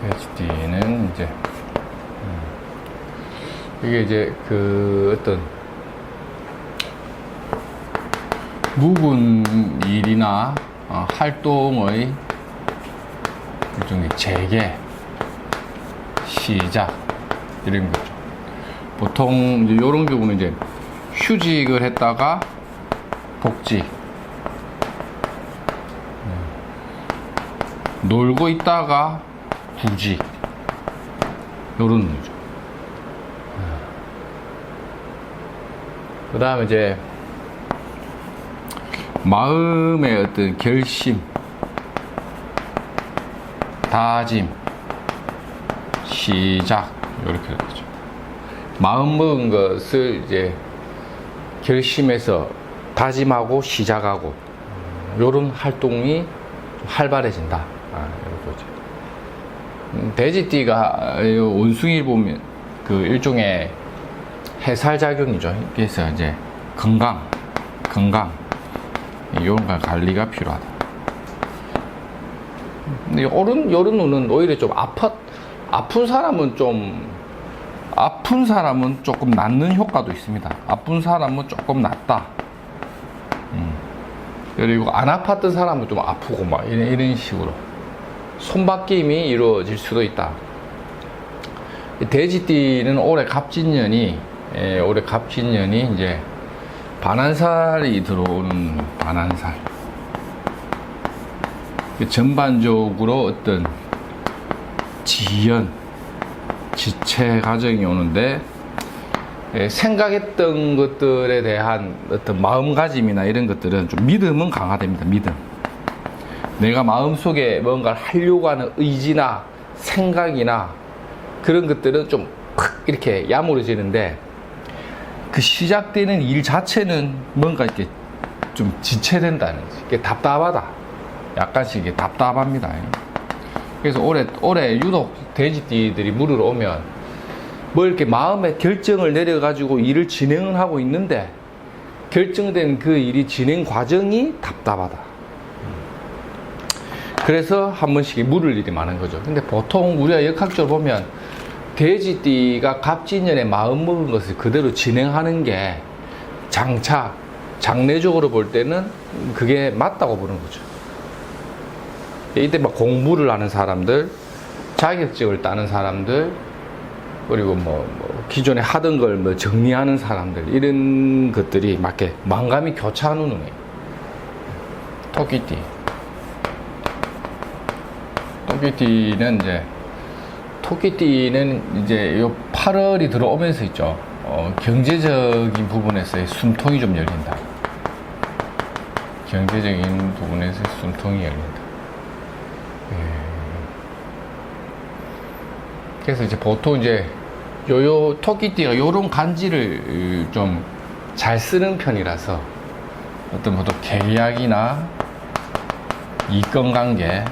PhD는 이제 이게 이제 그 어떤 묵은 일이나 활동의 일종의 재개, 시작 이런 거죠. 보통 이제 이런 경우는 이제 휴직을 했다가 복직, 놀고 있다가 구직 요런 거죠. 그 다음에 이제 마음의 어떤 결심, 다짐, 시작 이렇게 되죠. 마음 먹은 것을 이제 결심해서 다짐하고 시작하고 요런 활동이 활발해진다. 이런 거죠. 돼지띠가 원숭이를 보면 그 일종의 해살작용이죠. 그래서 이제 건강 이런 걸 관리가 필요하다. 근데 요런 눈은 오히려 좀 아픈 사람은 조금 낫는 효과도 있습니다. 아픈 사람은 조금 낫다. 그리고 안 아팠던 사람은 좀 아프고 막 이런 식으로 손바뀜이 이루어질 수도 있다. 돼지띠는 올해 갑진년이 이제 반환살이 들어오는 반환살. 전반적으로 어떤 지연, 지체 과정이 오는데 생각했던 것들에 대한 어떤 마음가짐이나 이런 것들은 좀 믿음은 강화됩니다. 믿음. 내가 마음속에 뭔가를 하려고 하는 의지나 생각이나 그런 것들은 좀 이렇게 야무러지는데 그 시작되는 일 자체는 뭔가 이렇게 좀 지체된다는 거지. 이게 답답하다. 약간씩 이게 답답합니다. 그래서 올해 유독 돼지띠들이 물으러 오면 뭐 이렇게 마음의 결정을 내려가지고 일을 진행을 하고 있는데 결정된 그 일이 진행 과정이 답답하다. 그래서 한 번씩 물을 일이 많은 거죠. 근데 보통 우리가 역학적으로 보면 돼지띠가 갑진년에 마음 먹은 것을 그대로 진행하는 게 장래적으로 볼 때는 그게 맞다고 보는 거죠. 이때 막 공부를 하는 사람들, 자격증을 따는 사람들, 그리고 뭐 기존에 하던 걸 뭐 정리하는 사람들, 이런 것들이 막 이렇게 만감이 교차하는 운이에요. 토끼띠는 이제 요 8월이 들어오면서 있죠. 경제적인 부분에서의 숨통이 좀 열린다. 경제적인 부분에서 숨통이 열린다. 그래서 이제 보통 이제 요 토끼띠가 요런 간지를 좀 잘 쓰는 편이라서 어떤 보통 계약이나 이권관계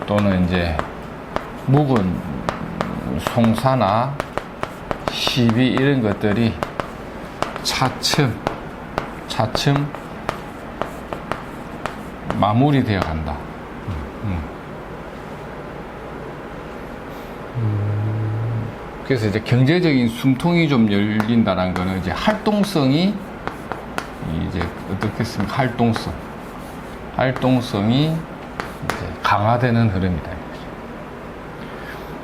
또는 이제 묵은 송사나 시비 이런 것들이 차츰 마무리되어 간다. 그래서 이제 경제적인 숨통이 좀 열린다는 거는 이제 활동성이 이제 어떻겠습니까? 활동성이 이제 강화되는 흐름이다.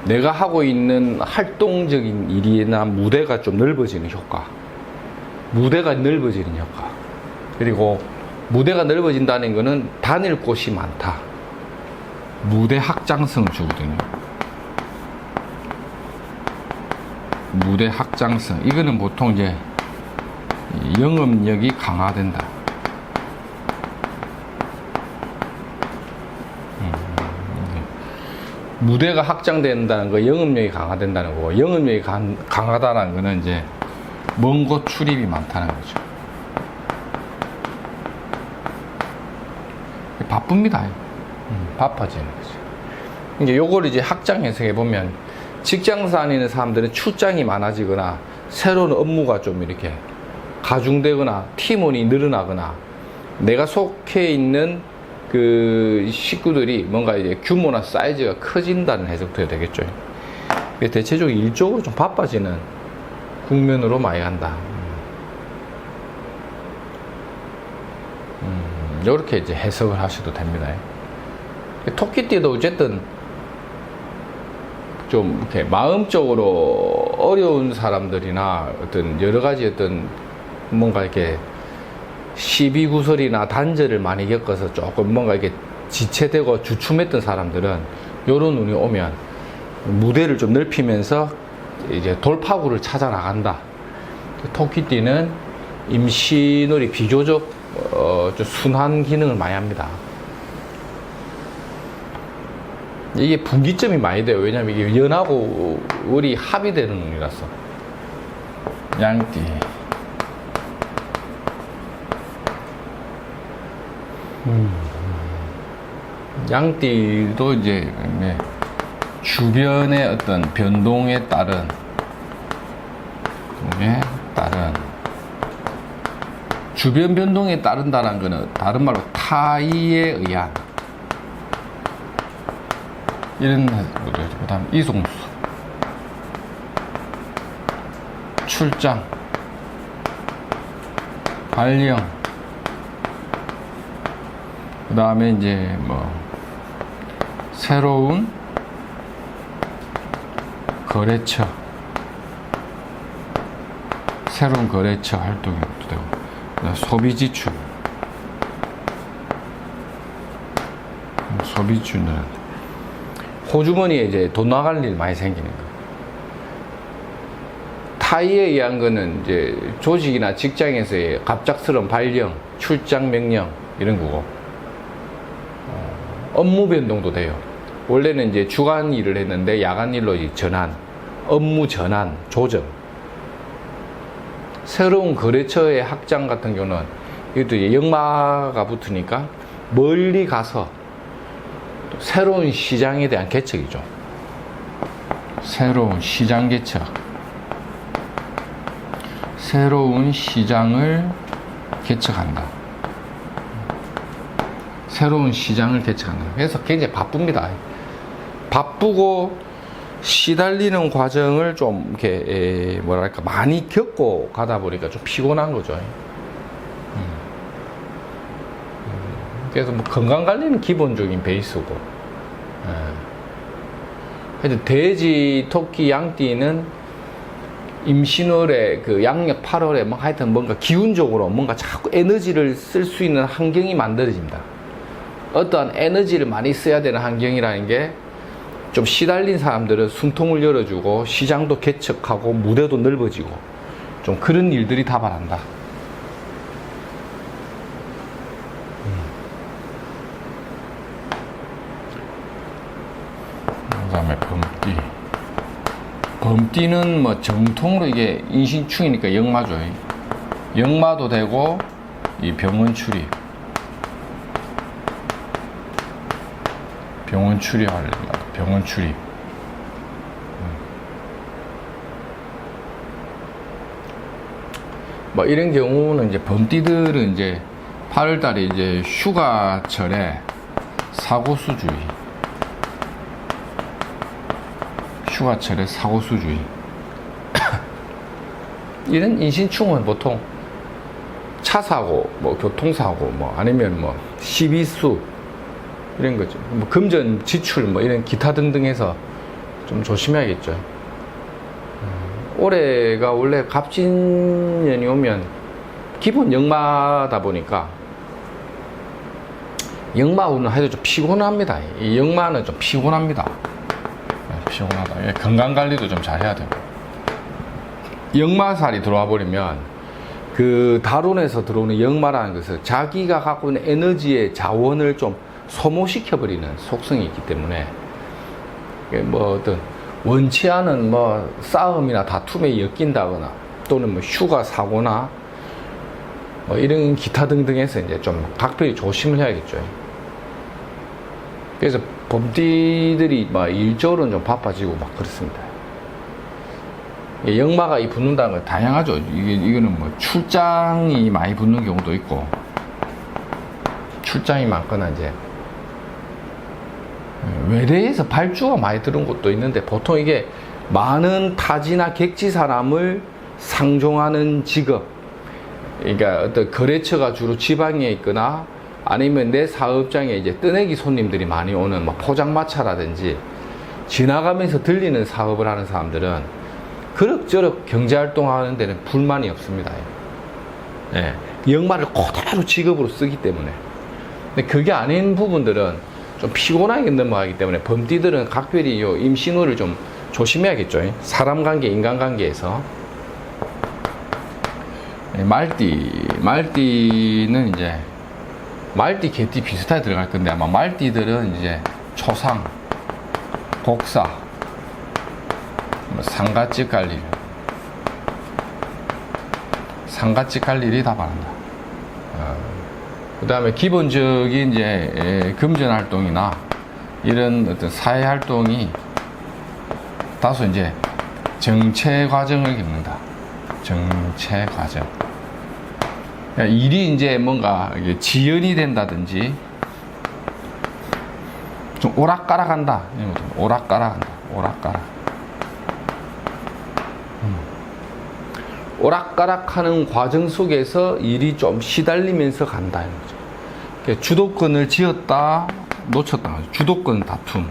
내가 하고 있는 활동적인 일이나 무대가 좀 넓어지는 효과. 그리고 무대가 넓어진다는 거는 다닐 곳이 많다. 무대 확장성을 주거든요. 무대 확장성. 이거는 보통 이제 영업력이 강화된다. 무대가 확장된다는 거, 영업력이 강화된다는 거고, 영업력이 강하다는 거는 이제 먼 곳 출입이 많다는 거죠. 바쁩니다. 바빠지는 거죠. 이제 요걸 이제 확장 해석해 보면 직장 다니는 사람들은 출장이 많아지거나 새로운 업무가 좀 이렇게 가중되거나 팀원이 늘어나거나 내가 속해 있는 그 식구들이 뭔가 이제 규모나 사이즈가 커진다는 해석도 해야 되겠죠. 대체적으로 일적으로 좀 바빠지는 국면으로 많이 간다. 이렇게 이제 해석을 하셔도 됩니다. 토끼띠도 어쨌든 좀 이렇게 마음적으로 어려운 사람들이나 어떤 여러 가지 어떤 뭔가 이렇게 시비구설이나 단절을 많이 겪어서 조금 뭔가 이렇게 지체되고 주춤했던 사람들은 요런 운이 오면 무대를 좀 넓히면서 이제 돌파구를 찾아 나간다. 토끼띠는 임신월이 비교적 좀 순한 기능을 많이 합니다. 이게 분기점이 많이 돼요. 왜냐면 이게 연하고 월이 합이 되는 운이라서. 양띠. 양띠도 이제 주변의 어떤 변동에 따른 주변 변동에 따른다는 것은 다른 말로 타의에 의한 이런 거죠. 그 다음 이송수, 출장, 발령, 그 다음에 이제 뭐 새로운 거래처, 새로운 거래처 활동이 되고, 소비 지출, 소비 지출은 호주머니에 이제 돈 나갈 일 많이 생기는 거. 타의에 의한 거는 이제 조직이나 직장에서의 갑작스러운 발령, 출장 명령 이런 거고, 업무 변동도 돼요. 원래는 이제 주간 일을 했는데 야간 일로 이제 전환, 업무 전환, 조정. 새로운 거래처의 확장 같은 경우는 이것도 이제 역마가 붙으니까 멀리 가서 또 새로운 시장에 대한 개척이죠. 새로운 시장 개척. 새로운 시장을 개척한다. 새로운 시장을 개척한다. 그래서 굉장히 바쁩니다. 바쁘고 시달리는 과정을 좀 이렇게 뭐랄까 많이 겪고 가다 보니까 좀 피곤한 거죠. 그래서 뭐 건강 관리는 기본적인 베이스고, 하여튼 돼지, 토끼, 양띠는 임신월에 그 양력 8월에 뭐 하여튼 뭔가 기운적으로 뭔가 자꾸 에너지를 쓸 수 있는 환경이 만들어집니다. 어떠한 에너지를 많이 써야 되는 환경이라는 게 좀 시달린 사람들은 숨통을 열어주고 시장도 개척하고 무대도 넓어지고 좀 그런 일들이 다발한다. 그 다음에 범띠. 범띠는 뭐 정통으로 이게 인신충이니까 역마죠. 역마도 되고 이 병원 출입. 병원 출입할 병원 출입. 뭐 이런 경우는 이제 범띠들은 이제 8월달에 이제 휴가철에 사고수주의. 휴가철에 사고수주의. 이런 인신충은 보통 차 사고, 뭐 교통사고, 뭐 아니면 뭐 시비수 이런 거죠. 뭐 금전 지출 뭐 이런 기타 등등 해서 좀 조심해야겠죠. 올해가 원래 갑진년이 오면 기본 역마다 보니까 역마운은 해도 좀 피곤합니다. 이 역마는 좀 피곤합니다. 피곤하다. 건강관리도 좀 잘 해야 되고. 역마살이 들어와 버리면 그 다론에서 들어오는 역마라는 것은 자기가 갖고 있는 에너지의 자원을 좀 소모시켜버리는 속성이 있기 때문에 뭐 어떤 원치 않은 뭐 싸움이나 다툼에 엮인다거나 또는 뭐 휴가 사고나 뭐 이런 기타 등등해서 이제 좀 각별히 조심을 해야겠죠. 그래서 범띠들이 막 일적으로는 좀 바빠지고 막 그렇습니다. 역마가 이 붙는다는 건 다양하죠. 이거는 뭐 출장이 많이 붙는 경우도 있고 출장이 많거나 이제 외래에서 발주가 많이 들은 곳도 있는데 보통 이게 많은 타지나 객지 사람을 상종하는 직업, 그러니까 어떤 거래처가 주로 지방에 있거나 아니면 내 사업장에 이제 뜨내기 손님들이 많이 오는 뭐 포장마차라든지 지나가면서 들리는 사업을 하는 사람들은 그럭저럭 경제활동 하는 데는 불만이 없습니다. 예, 역마를 그대로 직업으로 쓰기 때문에. 근데 그게 아닌 부분들은 좀 피곤하게 넘어가기 때문에 범띠들은 각별히 요 임신호를 좀 조심해야겠죠. 사람 관계, 인간 관계에서. 말띠는 이제 말띠, 개띠 비슷하게 들어갈 건데 아마 말띠들은 이제 초상, 복사, 상가집 갈 일, 상가집 갈 일이 다 바란다. 그 다음에 기본적인 이제 금전 활동이나 이런 어떤 사회 활동이 다소 이제 정체 과정을 겪는다. 정체 과정. 그러니까 일이 이제 뭔가 지연이 된다든지 좀 오락가락한다. 오락가락한다. 오락가락. 오락가락하는 과정 속에서 일이 좀 시달리면서 간다. 이런 거죠. 그러니까 주도권을 쥐었다, 놓쳤다. 주도권 다툼.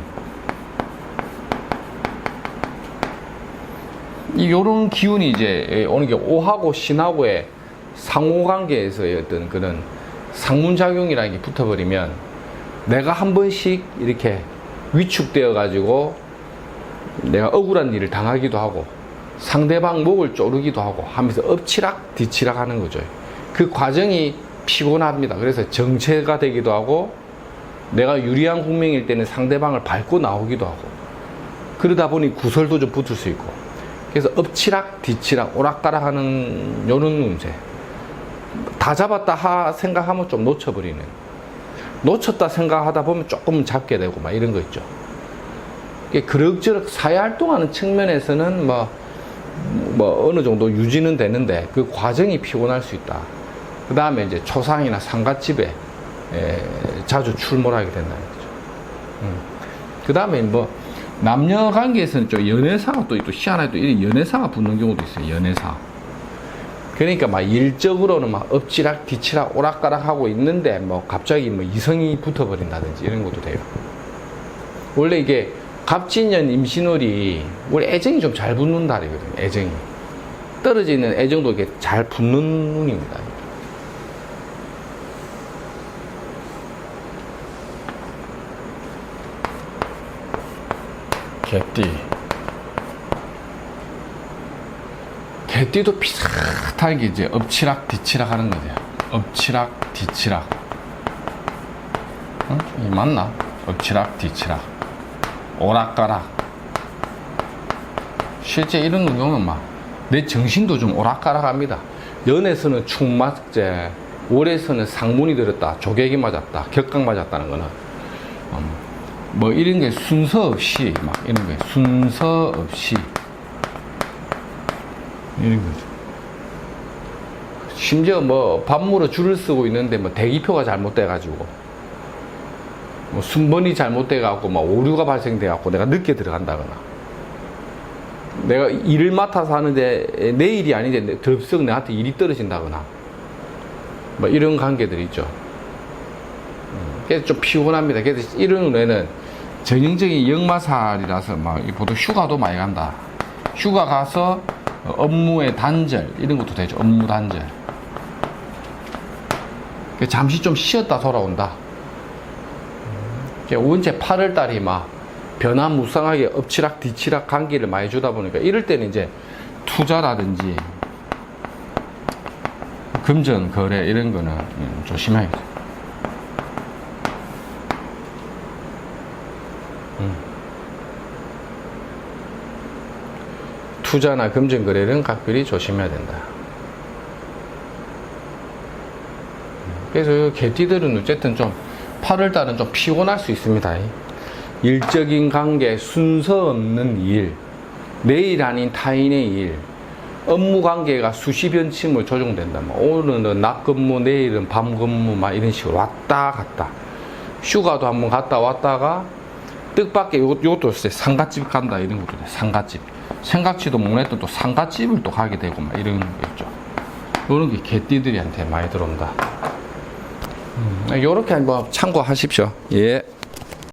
이런 기운이 이제 오는 게 오하고 신하고의 상호관계에서의 어떤 그런 상문작용이라는 게 붙어버리면 내가 한 번씩 이렇게 위축되어 가지고 내가 억울한 일을 당하기도 하고 상대방 목을 조르기도 하고 하면서 엎치락 뒤치락 하는 거죠. 그 과정이 피곤합니다. 그래서 정체가 되기도 하고 내가 유리한 국면일 때는 상대방을 밟고 나오기도 하고 그러다 보니 구설도 좀 붙을 수 있고 그래서 엎치락 뒤치락 오락가락 하는 요런 문제. 다 잡았다 생각하면 좀 놓쳐버리는, 놓쳤다 생각하다 보면 조금 잡게 되고 막 이런 거 있죠. 그럭저럭 사회활동하는 측면에서는 뭐 어느 정도 유지는 되는데 그 과정이 피곤할 수 있다. 그 다음에 이제 초상이나 상갓집에 자주 출몰하게 된다는 거죠. 그 다음에 뭐 남녀 관계에서는 좀 연애사가 또 희한하게 또 이런 연애사가 붙는 경우도 있어요. 연애사. 그러니까 막 일적으로는 막 엎치락 뒤치락 오락가락 하고 있는데 뭐 갑자기 뭐 이성이 붙어버린다든지 이런 것도 돼요. 원래 이게 갑진년 임신월이 우리 애정이 좀 잘 붙는 달이거든요. 애정이 떨어지는 애정도 이렇게 잘 붙는 운입니다. 개띠도 비슷하게 이제 엎치락 뒤치락 하는 거죠. 엎치락 뒤치락. 응? 이 맞나? 엎치락 뒤치락. 오락가락. 실제 이런 경우는 막 내 정신도 좀 오락가락합니다. 연에서는 충맞제, 월에서는 상문이 들었다, 조객이 맞았다, 격각 맞았다는 거는 뭐 이런 게 순서 없이 막 이런 게 순서 없이 이런 거죠. 심지어 뭐 밥물어 줄을 쓰고 있는데 뭐 대기표가 잘못돼 가지고 뭐 순번이 잘못돼 갖고 막 오류가 발생돼 갖고 내가 늦게 들어간다거나 내가 일을 맡아서 하는데 내 일이 아닌데 덥석 내한테 일이 떨어진다거나 뭐 이런 관계들이 있죠. 그래서 좀 피곤합니다. 그래서 이런 운에는 전형적인 역마살이라서 막 보통 휴가도 많이 간다. 휴가 가서 업무의 단절 이런 것도 되죠. 업무 단절. 잠시 좀 쉬었다 돌아온다. 언제 8월달이 막 변화무쌍하게 엎치락 뒤치락 관계를 많이 주다 보니까 이럴 때는 이제 투자라든지 금전 거래 이런 거는 조심해야겠죠. 투자나 금전 거래는 각별히 조심해야 된다. 그래서 개띠들은 어쨌든 좀 8월달은 좀 피곤할 수 있습니다. 일적인 관계, 순서 없는 일, 내 일 아닌 타인의 일, 업무 관계가 수시 변침으로 조정된다. 오늘은 낮 근무, 내일은 밤 근무, 막 이런 식으로 왔다 갔다. 휴가도 한번 갔다 왔다가 뜻밖의 요것도 있어요. 상갓집 간다 이런 것도 있어요. 상갓집. 생각지도 못했던 또 상갓집을 또 가게 되고 막 이런 게 있죠. 이런 게 개띠들이한테 많이 들어온다. 요렇게 한번 참고하십시오. 예.